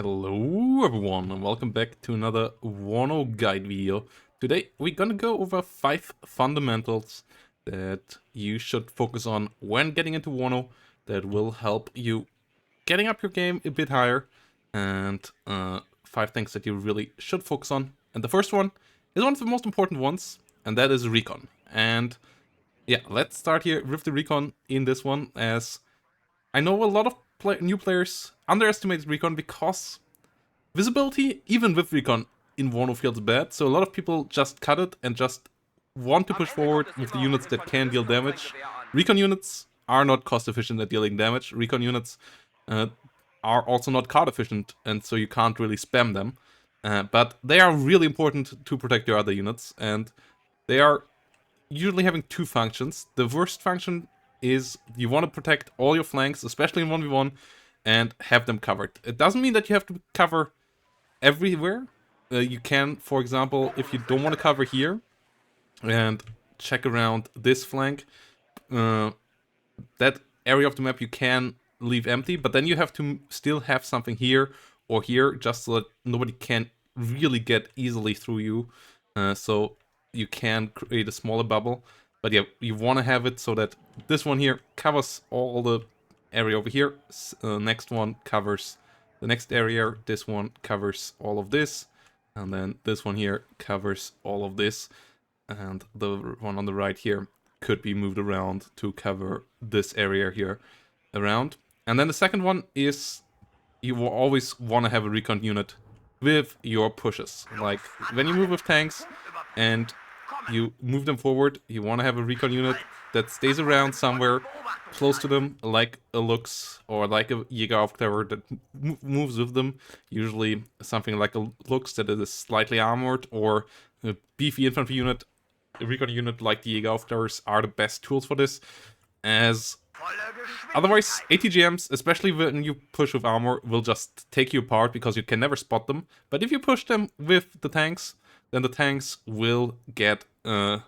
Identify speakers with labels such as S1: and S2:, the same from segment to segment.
S1: Hello everyone and welcome back to another WARNO guide video. Today we're gonna go over 5 fundamentals that you should focus on when getting into WARNO that will help you getting up your game a bit higher, and 5 things that you really should focus on. And the first one is one of the most important ones, and that is recon. And yeah, let's start here with the recon in this one, as I know a lot of new players underestimate recon because visibility, even with recon, in WARNO feels bad, so a lot of people just cut it and just want to push forward with the units that can deal damage. Recon units are not cost efficient at dealing damage. Recon units uh, are also not card efficient, and so you can't really spam them. But they are really important to protect your other units, and they are usually having 2 functions. The first function is you want to protect all your flanks, especially in 1v1, and have them covered. It doesn't mean that you have to cover everywhere. You can, for example, if you don't want to cover here and check around this flank, that area of the map you can leave empty, but then you have to still have something here or here just so that nobody can really get easily through you. So you can create a smaller bubble, but yeah, you want to have it so that this one here covers all the area over here. Next one covers the next area, this one covers all of this, and then this one here covers all of this, and the one on the right here could be moved around to cover this area here around. And then the second one is you will always want to have a recon unit with your pushes. Like when you move with tanks and you move them forward, you want to have a recon unit that stays around somewhere close to them, like a Lux or like a Jägeraufklärer that moves with them. Usually something like a Lux that is slightly armored, or a beefy infantry unit. A recon unit like the Jägeraufklärers are the best tools for this, as otherwise ATGMs, especially when you push with armor, will just take you apart because you can never spot them. But if you push them with the tanks, then the tanks will get to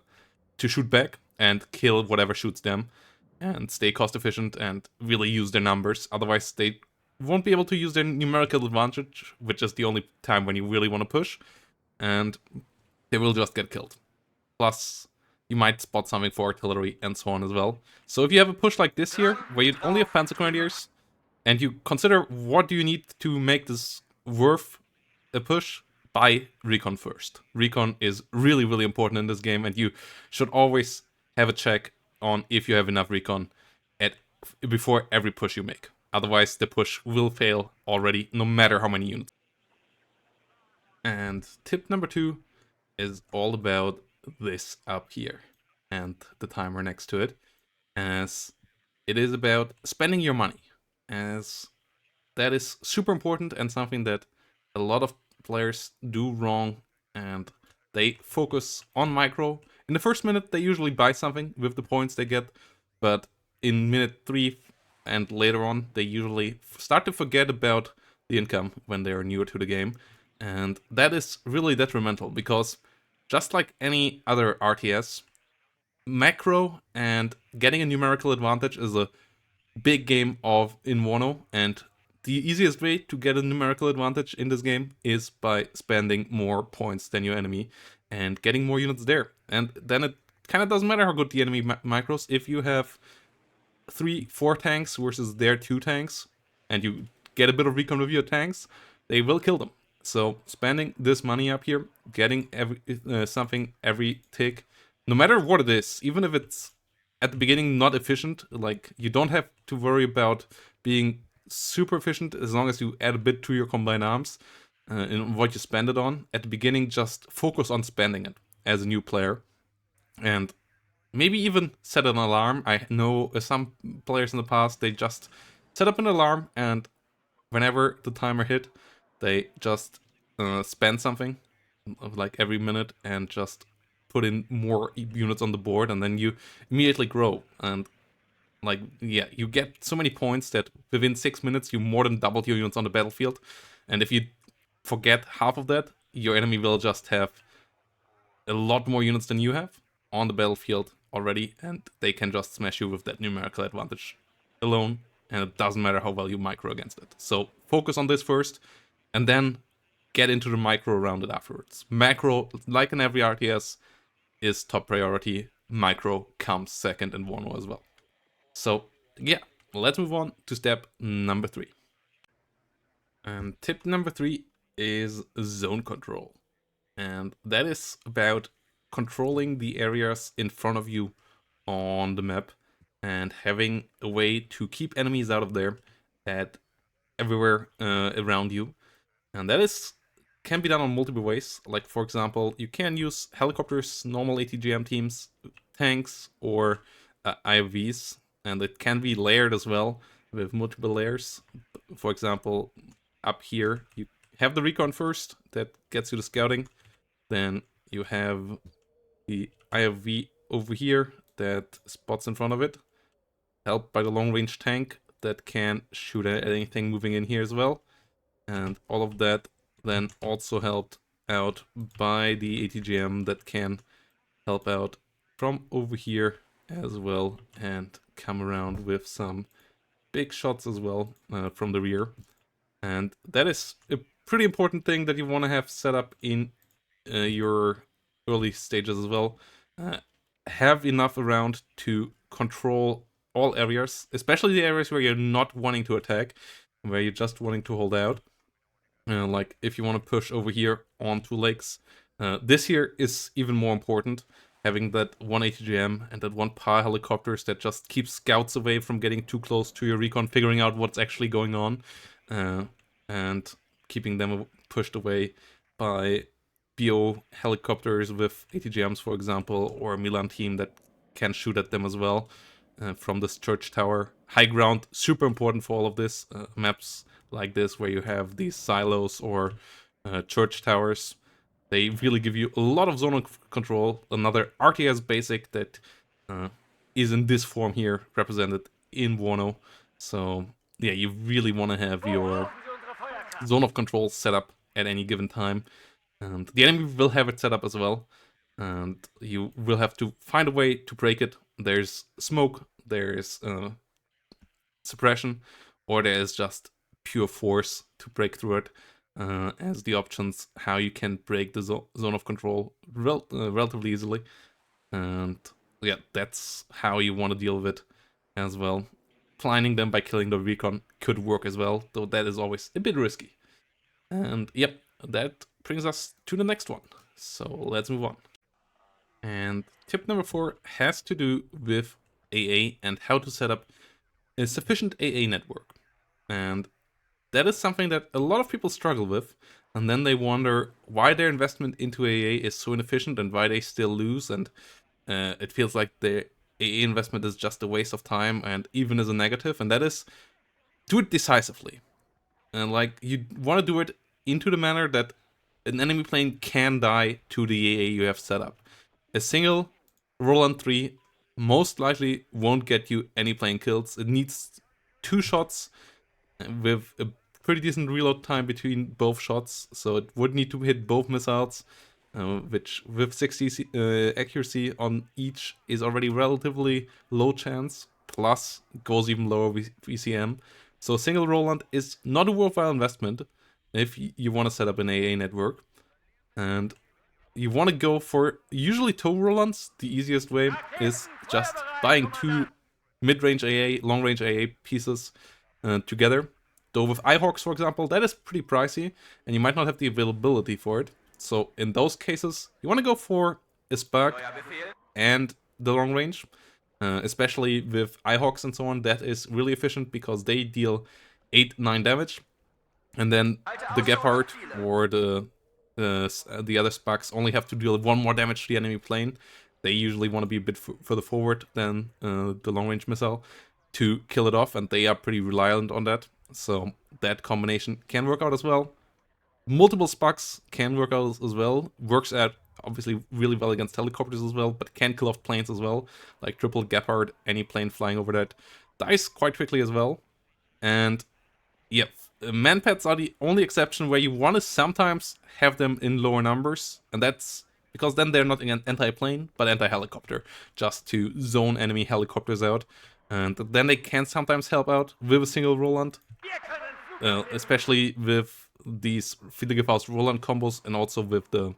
S1: shoot back and kill whatever shoots them, and stay cost efficient and really use their numbers. Otherwise they won't be able to use their numerical advantage, which is the only time when you really want to push, and they will just get killed. Plus you might spot something for artillery and so on as well. So if you have a push like this here, where you only have Panzer Grenadiers, and you consider what do you need to make this worth a push, buy recon first. Recon is really, really important in this game, and you should always have a check on if you have enough recon before every push you make. Otherwise, the push will fail already, no matter how many units. And tip number 2 is all about this up here, and the timer next to it, as it is about spending your money, as that is super important and something that a lot of players do wrong, and they focus on micro. In the first minute they usually buy something with the points they get, but in minute 3 and later on they usually start to forget about the income when they are newer to the game, and that is really detrimental, because just like any other RTS, macro and getting a numerical advantage is a big game in WARNO, and the easiest way to get a numerical advantage in this game is by spending more points than your enemy and getting more units there. And then it kind of doesn't matter how good the enemy micros. If you have 3-4 tanks versus their 2 tanks, and you get a bit of recon with your tanks, they will kill them. So spending this money up here, getting something every tick, no matter what it is, even if it's at the beginning not efficient, like you don't have to worry about being super efficient as long as you add a bit to your combined arms in what you spend it on. At the beginning, just focus on spending it as a new player, and maybe even set an alarm. I know some players in the past, they just set up an alarm, and whenever the timer hit, they just spend something like every minute and just put in more units on the board, and then you immediately grow. And like, yeah, you get so many points that within 6 minutes you more than doubled your units on the battlefield. And if you forget half of that, your enemy will just have a lot more units than you have on the battlefield already, and they can just smash you with that numerical advantage alone, and it doesn't matter how well you micro against it. So focus on this first, and then get into the micro around it afterwards. Macro, like in every RTS, is top priority. Micro comes second in WARNO as well. So yeah, let's move on to step number 3. And tip number 3 is zone control. And that is about controlling the areas in front of you on the map and having a way to keep enemies out of there at everywhere around you. And that can be done on multiple ways. Like, for example, you can use helicopters, normal ATGM teams, tanks, or IVs, and it can be layered as well with multiple layers. For example, up here, you have the recon first, that gets you the scouting. Then you have the IFV over here that spots in front of it, helped by the long-range tank that can shoot at anything moving in here as well. And all of that then also helped out by the ATGM that can help out from over here as well and come around with some big shots as well from the rear. And that is a pretty important thing that you want to have set up in your early stages as well. Have enough around to control all areas, especially the areas where you're not wanting to attack, where you're just wanting to hold out. Like if you want to push over here onto lakes, this here is even more important. Having that one ATGM and that one power helicopters that just keeps scouts away from getting too close to your recon, figuring out what's actually going on, and keeping them pushed away by BO helicopters with ATGMs, for example, or a Milan team that can shoot at them as well from this church tower. High ground, super important for all of this. Maps like this, where you have these silos or church towers, they really give you a lot of zone control. Another RTS basic that is in this form here, represented in WARNO. So yeah, you really want to have your zone of control set up at any given time. And the enemy will have it set up as well. And you will have to find a way to break it. There's smoke, there's suppression, or there's just pure force to break through it as the options how you can break the zone of control relatively easily. And yeah, that's how you want to deal with it as well. Blinding them by killing the recon could work as well, though that is always a bit risky. And yep, that brings us to the next one. So let's move on. And tip number 4 has to do with AA and how to set up a sufficient AA network. And that is something that a lot of people struggle with, and then they wonder why their investment into AA is so inefficient and why they still lose, and it feels like the AA investment is just a waste of time and even is a negative, and that is, do it decisively. And like, you want to do it into the manner that an enemy plane can die to the AA you have set up. A single Roland 3 most likely won't get you any plane kills. It needs 2 shots with a pretty decent reload time between both shots, so it would need to hit both missiles, which with 60 accuracy on each is already relatively low chance, plus goes even lower with VCM. So a single Roland is not a worthwhile investment if you want to set up an AA network. And you want to go for usually tow Rolands. The easiest way is just buying 2 mid-range AA, long-range AA pieces together. Though with iHawks, for example, that is pretty pricey, and you might not have the availability for it. So in those cases, you want to go for a Spark and the long range. Especially with iHawks and so on, that is really efficient because they deal 8-9 damage. And then the Gepard or the other Sparks only have to deal 1 more damage to the enemy plane. They usually want to be a bit further forward than the long-range missile to kill it off, and they are pretty reliant on that. So that combination can work out as well. Multiple Sparks can work out as well. Works out obviously really well against helicopters as well, but can kill off planes as well. Like triple Gepard, any plane flying over that dies quite quickly as well. And yeah, manpads are the only exception where you want to sometimes have them in lower numbers, and that's because then they're not anti-plane, but anti-helicopter, just to zone enemy helicopters out. And then they can sometimes help out with a single Roland, especially with these Fliegerfaust Roland combos, and also with the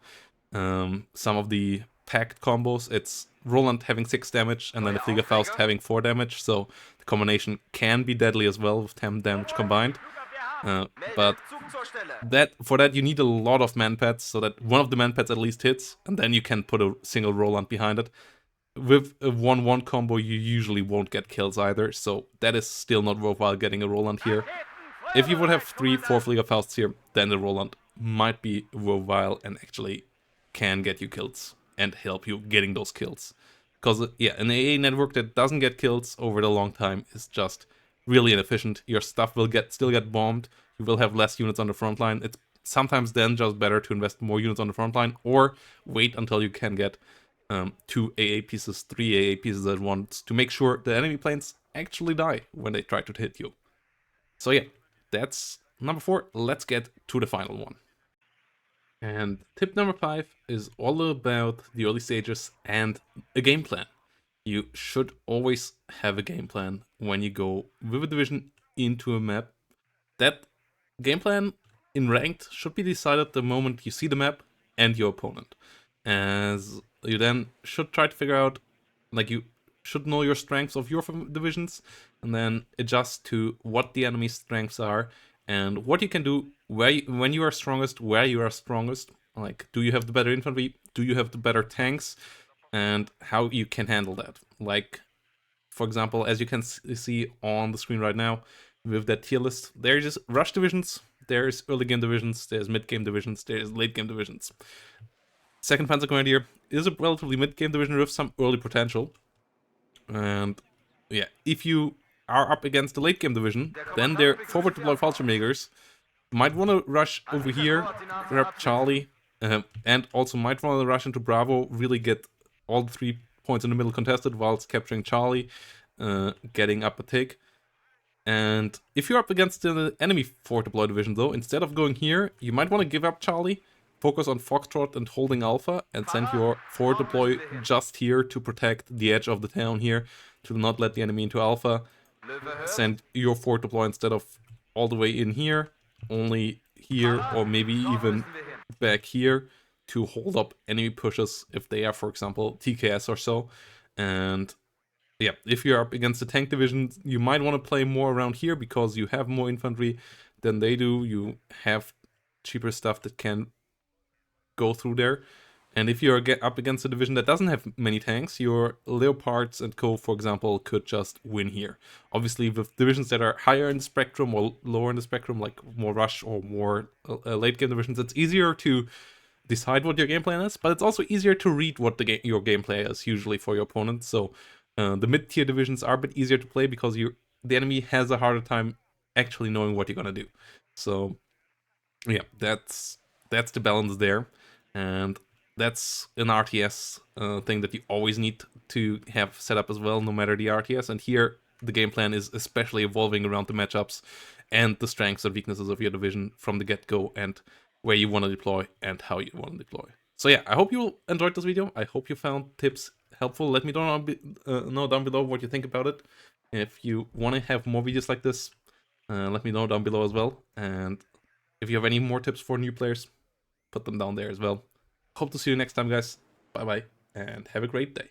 S1: some of the packed combos. It's Roland having 6 damage and then the Fliegerfaust having 4 damage, so the combination can be deadly as well with 10 damage combined. But for that you need a lot of manpads, so that one of the manpads at least hits, and then you can put a single Roland behind it. With a 1-1 combo, you usually won't get kills either, so that is still not worthwhile getting a Roland here. If you would have 3-4 Fliegerfausts here, then the Roland might be worthwhile and actually can get you kills and help you getting those kills. Because, yeah, an AA network that doesn't get kills over the long time is just really inefficient. Your stuff will still get bombed, you will have less units on the front line. It's sometimes then just better to invest more units on the front line, or wait until you can get 2 AA pieces, 3 AA pieces at once, to make sure the enemy planes actually die when they try to hit you. So yeah, that's number 4. Let's get to the final one. And tip number 5 is all about the early stages and a game plan. You should always have a game plan when you go with a division into a map. That game plan in ranked should be decided the moment you see the map and your opponent, as you then should try to figure out, like, you should know your strengths of your divisions and then adjust to what the enemy's strengths are and what you can do when you are strongest, where you are strongest. Like, do you have the better infantry? Do you have the better tanks? And how you can handle that. Like, for example, as you can see on the screen right now, with that tier list, there's just rush divisions, there's early game divisions, there's mid game divisions, there's late game divisions. 2nd Panzergrenadier is a relatively mid game division with some early potential. And yeah, if you are up against the late game division, then their forward deploy Fallschirmjägers might want to rush over here, grab Charlie, and also might want to rush into Bravo, really get all the 3 points in the middle contested whilst capturing Charlie, getting up a take. And if you're up against the enemy forward deploy division though, instead of going here, you might want to give up Charlie, focus on Foxtrot and holding Alpha, and send your forward deploy just here to protect the edge of the town here, to not let the enemy into Alpha. Send your forward deploy instead of all the way in here, only here, or maybe even back here, to hold up enemy pushes if they are, for example, TKS or so. And yeah, if you're up against the tank division, you might want to play more around here because you have more infantry than they do. You have cheaper stuff that can go through there. And if you're up against a division that doesn't have many tanks, your Leopards and co, for example, could just win here. Obviously, with divisions that are higher in the spectrum or lower in the spectrum, like more rush or more late game divisions, it's easier to decide what your game plan is, but it's also easier to read what your gameplay is usually for your opponent. So the mid-tier divisions are a bit easier to play because the enemy has a harder time actually knowing what you're gonna do. So yeah, that's the balance there, and that's an RTS thing that you always need to have set up as well, no matter the RTS. And here the game plan is especially evolving around the matchups and the strengths and weaknesses of your division from the get-go, and where you want to deploy and how you want to deploy. So yeah, I hope you enjoyed this video. I hope you found tips helpful. Let me know down below what you think about it. If you want to have more videos like this, let me know down below as well. And if you have any more tips for new players, put them down there as well. Hope to see you next time, guys. Bye bye, and have a great day.